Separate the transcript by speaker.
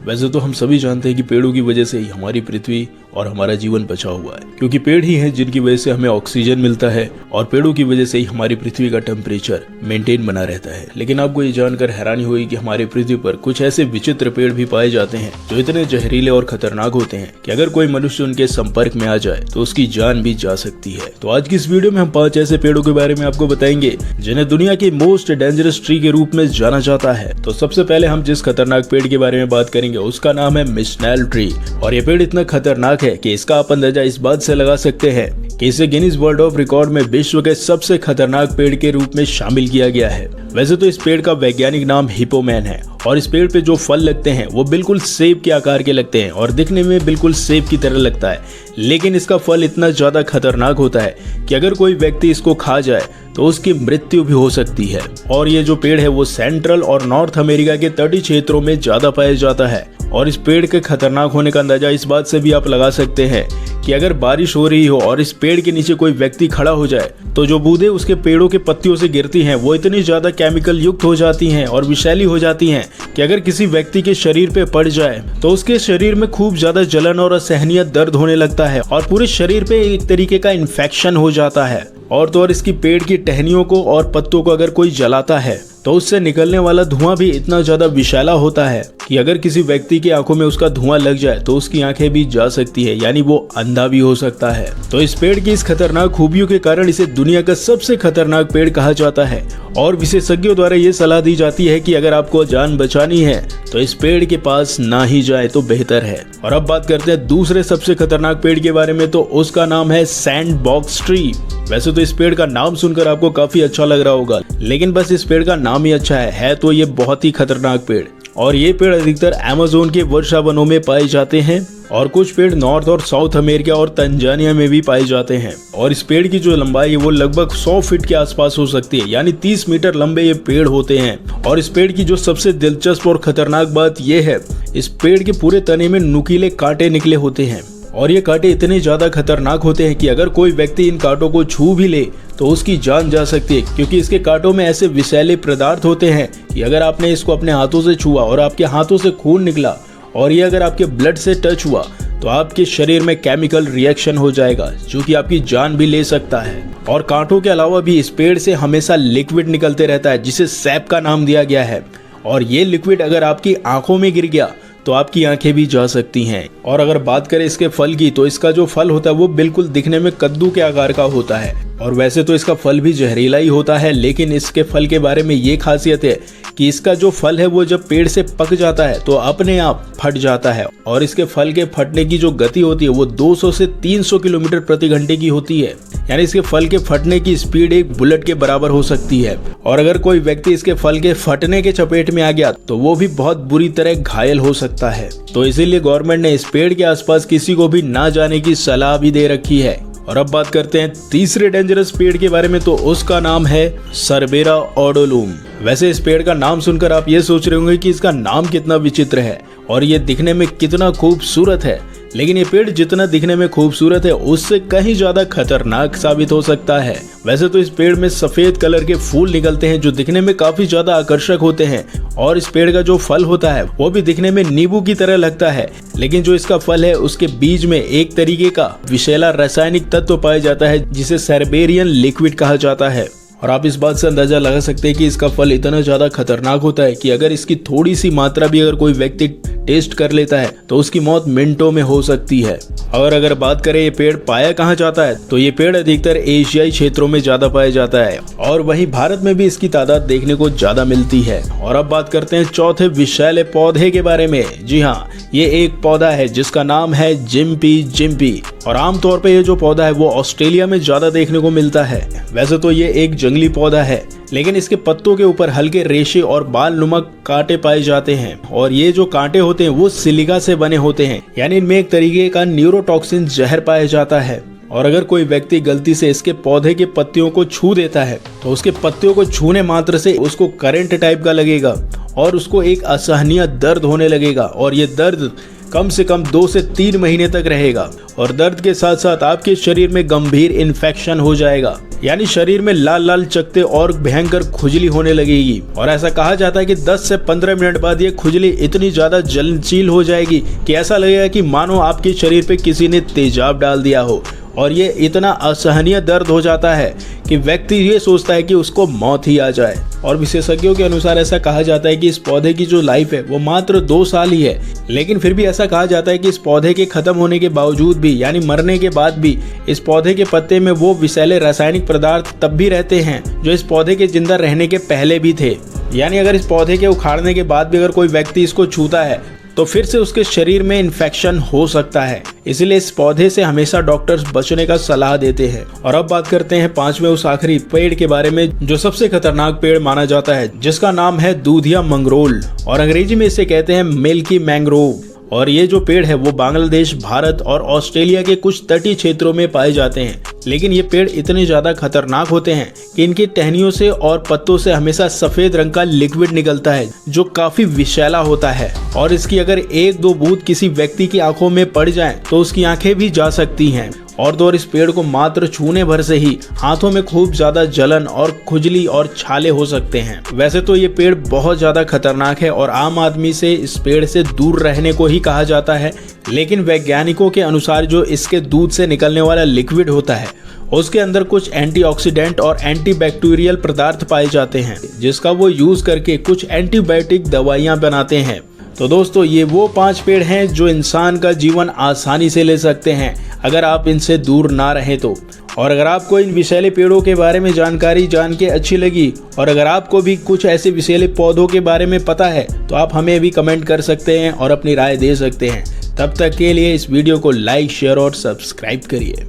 Speaker 1: वैसे तो हम सभी जानते हैं कि पेड़ों की वजह से ही हमारी पृथ्वी और हमारा जीवन बचा हुआ है, क्योंकि पेड़ ही हैं जिनकी वजह से हमें ऑक्सीजन मिलता है और पेड़ों की वजह से ही हमारी पृथ्वी का टेम्परेचर मेंटेन बना रहता है। लेकिन आपको ये जानकर हैरानी हुई कि हमारी पृथ्वी पर कुछ ऐसे विचित्र पेड़ भी पाए जाते हैं जो इतने जहरीले और खतरनाक होते हैं कि अगर कोई मनुष्य उनके संपर्क में आ जाए तो उसकी जान भी जा सकती है। तो आज की इस वीडियो में हम 5 ऐसे पेड़ों के बारे में आपको बताएंगे जिन्हें दुनिया के मोस्ट डेंजरस ट्री के रूप में जाना जाता है। तो सबसे पहले हम जिस खतरनाक पेड़ के बारे में बात करेंगे उसका नाम है मिशनेल ट्री। और ये पेड़ इतना खतरनाक है कि इसका आप अंदाजा इस बात से लगा सकते हैं कि इसे गिनीज वर्ल्ड ऑफ रिकॉर्ड में विश्व के सबसे खतरनाक पेड़ के रूप में शामिल किया गया है। वैसे तो इस पेड़ का वैज्ञानिक नाम हिपोमैन है और इस पेड़ पे जो फल लगते हैं वो बिल्कुल सेब के आकार के लगते हैं और दिखने में बिल्कुल सेब की तरह लगता है। लेकिन इसका फल इतना ज्यादा खतरनाक होता है कि अगर कोई व्यक्ति इसको खा जाए तो उसकी मृत्यु भी हो सकती है। और ये जो पेड़ है वो सेंट्रल और नॉर्थ अमेरिका के तटीय क्षेत्रों में ज्यादा पाया जाता है। और इस पेड़ के खतरनाक होने का अंदाजा इस बात से भी आप लगा सकते हैं कि अगर बारिश हो रही हो और इस पेड़ के नीचे कोई व्यक्ति खड़ा हो जाए तो जो बूंदें उसके पेड़ों के पत्तियों से गिरती हैं वो इतनी ज्यादा केमिकल युक्त हो जाती हैं और विषैली हो जाती हैं कि अगर किसी व्यक्ति के शरीर पे पड़ जाए तो उसके शरीर में खूब ज्यादा जलन और असहनीय दर्द होने लगता है और पूरे शरीर पे एक तरीके का इन्फेक्शन हो जाता है। और तो और इसकी पेड़ की टहनियों को और पत्तों को अगर कोई जलाता है तो उससे निकलने वाला धुआं भी इतना ज्यादा विषैला होता है कि अगर किसी व्यक्ति की आंखों में उसका धुआं लग जाए तो उसकी आंखें भी जा सकती है, यानी वो अंधा भी हो सकता है। तो इस पेड़ की इस खतरनाक खूबियों के कारण इसे दुनिया का सबसे खतरनाक पेड़ कहा जाता है और विशेषज्ञों द्वारा ये सलाह दी जाती है कि अगर आपको जान बचानी है तो इस पेड़ के पास ना ही जाए तो बेहतर है। और अब बात करते हैं दूसरे सबसे खतरनाक पेड़ के बारे में, तो उसका नाम है सैंड बॉक्स ट्री। वैसे तो इस पेड़ का नाम सुनकर आपको काफी अच्छा लग रहा होगा, लेकिन बस इस पेड़ का नाम ही अच्छा है तो ये बहुत ही खतरनाक पेड़। और ये पेड़ अधिकतर अमेज़न के वर्षा वनों में पाए जाते हैं और कुछ पेड़ नॉर्थ और साउथ अमेरिका और तंजानिया में भी पाए जाते हैं। और इस पेड़ की जो लंबाई है वो लगभग 100 फीट के आसपास हो सकती है, यानी 30 मीटर लंबे ये पेड़ होते हैं। और इस पेड़ की जो सबसे दिलचस्प और खतरनाक बात ये है, इस पेड़ के पूरे तने में नुकीले कांटे निकले होते हैं और ये कांटे इतने ज्यादा खतरनाक होते हैं कि अगर कोई व्यक्ति इन कांटों को छू भी ले तो उसकी जान जा सकती है, क्योंकि इसके कांटों में ऐसे विषैले पदार्थ होते हैं कि अगर आपने इसको अपने हाथों से छुआ और आपके हाथों से खून निकला और ये अगर आपके ब्लड से टच हुआ तो आपके शरीर में केमिकल रिएक्शन हो जाएगा जो कि आपकी जान भी ले सकता है। और कांटों के अलावा भी इस पेड़ से हमेशा लिक्विड निकलते रहता है जिसे सैप का नाम दिया गया है। और ये लिक्विड अगर आपकी आंखों में गिर गया तो आपकी आंखें भी जा सकती हैं। और अगर बात करें इसके फल की तो इसका जो फल होता है वो बिल्कुल दिखने में कद्दू के आकार का होता है। और वैसे तो इसका फल भी जहरीला ही होता है, लेकिन इसके फल के बारे में ये खासियत है कि इसका जो फल है वो जब पेड़ से पक जाता है तो अपने आप फट जाता है। और इसके फल के फटने की जो गति होती है वो 200 से 300 किलोमीटर प्रति घंटे की होती है, यानी इसके फल के फटने की स्पीड एक बुलेट के बराबर हो सकती है। और अगर कोई व्यक्ति इसके फल के फटने के चपेट में आ गया तो वो भी बहुत बुरी तरह घायल हो सकता है। तो इसीलिए गवर्नमेंट ने इस पेड़ के आसपास किसी को भी ना जाने की सलाह भी दे रखी है। और अब बात करते हैं तीसरे डेंजरस पेड़ के बारे में, तो उसका नाम है सरबेरा ओडोलुम। वैसे इस पेड़ का नाम सुनकर आप ये सोच रहे होंगे कि इसका नाम कितना विचित्र है और ये दिखने में कितना खूबसूरत है, लेकिन ये पेड़ जितना दिखने में खूबसूरत है उससे कहीं ज्यादा खतरनाक साबित हो सकता है। वैसे तो इस पेड़ में सफेद कलर के फूल निकलते हैं जो दिखने में काफी ज्यादा आकर्षक होते हैं और इस पेड़ का जो फल होता है वो भी दिखने में नींबू की तरह लगता है, लेकिन जो इसका फल है उसके बीज में एक तरीके का विषैला रासायनिक तत्व पाया जाता है जिसे सर्बेरियन लिक्विड कहा जाता है। और आप इस बात से अंदाजा लगा सकते हैं कि इसका फल इतना ज्यादा खतरनाक होता है कि अगर इसकी थोड़ी सी मात्रा भी अगर कोई व्यक्ति टेस्ट कर लेता है तो उसकी मौत मिनटों में हो सकती है। और अगर बात करें ये पेड़ पाया कहाँ जाता है, तो ये पेड़ अधिकतर एशियाई क्षेत्रों में ज्यादा पाया जाता है और वहीं भारत में भी इसकी तादाद देखने को ज्यादा मिलती है। और अब बात करते हैं चौथे विषैले पौधे के बारे में। जी हाँ, ये एक पौधा है जिसका नाम है जिम्पी जिम्पी। और आमतौर पर ये जो पौधा है वो ऑस्ट्रेलिया में ज्यादा देखने को मिलता है। वैसे तो ये एक जंगली पौधा है, लेकिन इसके पत्तों के ऊपर हल्के रेशे और बाल नुमा कांटे पाए जाते हैं और ये जो कांटे होते हैं वो सिलिका से बने होते हैं, यानी इनमें एक तरीके का न्यूरोटॉक्सिन जहर पाया जाता है। और अगर कोई व्यक्ति गलती से इसके पौधे के पत्तियों को छू देता है तो उसके पत्तियों को छूने मात्र से उसको करंट टाइप का लगेगा और उसको एक असहनीय दर्द होने लगेगा और ये दर्द कम से कम 2 से 3 महीने तक रहेगा और दर्द के साथ साथ आपके शरीर में गंभीर इन्फेक्शन हो जाएगा। यानी शरीर में लाल लाल चकत्ते और भयंकर खुजली होने लगेगी। और ऐसा कहा जाता है कि 10 से 15 मिनट बाद ये खुजली इतनी ज्यादा जलनशील हो जाएगी कि ऐसा लगेगा कि मानो आपके शरीर पे किसी ने तेजाब डाल दिया हो। और ये इतना असहनीय दर्द हो जाता है कि व्यक्ति ये सोचता है कि उसको मौत ही आ जाए। और विशेषज्ञों के अनुसार ऐसा कहा जाता है कि इस पौधे की जो लाइफ है वो मात्र 2 साल ही है, लेकिन फिर भी ऐसा कहा जाता है कि इस पौधे के खत्म होने के बावजूद भी, यानी मरने के बाद भी, इस पौधे के पत्ते में वो विषैले रासायनिक पदार्थ तब भी रहते हैं जो इस पौधे के जिंदा रहने के पहले भी थे। यानी अगर इस पौधे के उखाड़ने के बाद भी अगर कोई व्यक्ति इसको छूता है तो फिर से उसके शरीर में इन्फेक्शन हो सकता है। इसलिए इस पौधे से हमेशा डॉक्टर्स बचने का सलाह देते हैं। और अब बात करते हैं 5वें उस आखिरी पेड़ के बारे में जो सबसे खतरनाक पेड़ माना जाता है, जिसका नाम है दूधिया मंगरोल, और अंग्रेजी में इसे कहते हैं मिल्की मैंग्रोव। और ये जो पेड़ है वो बांग्लादेश, भारत और ऑस्ट्रेलिया के कुछ तटीय क्षेत्रों में पाए जाते हैं। लेकिन ये पेड़ इतने ज्यादा खतरनाक होते हैं कि इनकी टहनियों से और पत्तों से हमेशा सफेद रंग का लिक्विड निकलता है जो काफी विषैला होता है। और इसकी अगर 1-2 बूंद किसी व्यक्ति की आंखों में पड़ जाए तो उसकी आंखें भी जा सकती हैं। और तो और इस पेड़ को मात्र छूने भर से ही हाथों में खूब ज्यादा जलन और खुजली और छाले हो सकते हैं। वैसे तो ये पेड़ बहुत ज्यादा खतरनाक है और आम आदमी से इस पेड़ से दूर रहने को ही कहा जाता है, लेकिन वैज्ञानिकों के अनुसार जो इसके दूध से निकलने वाला लिक्विड होता है उसके अंदर कुछ एंटीऑक्सीडेंट और एंटीबैक्टीरियल पदार्थ पाए जाते हैं, जिसका वो यूज करके कुछ एंटीबायोटिक दवाइयां बनाते हैं। तो दोस्तों, ये वो 5 पेड़ हैं जो इंसान का जीवन आसानी से ले सकते हैं अगर आप इनसे दूर ना रहें तो। और अगर आपको इन विषैले पेड़ों के बारे में जानकारी जान के अच्छी लगी और अगर आपको भी कुछ ऐसे विषैले पौधों के बारे में पता है तो आप हमें भी कमेंट कर सकते हैं और अपनी राय दे सकते हैं। तब तक के लिए इस वीडियो को लाइक, शेयर और सब्सक्राइब करिए।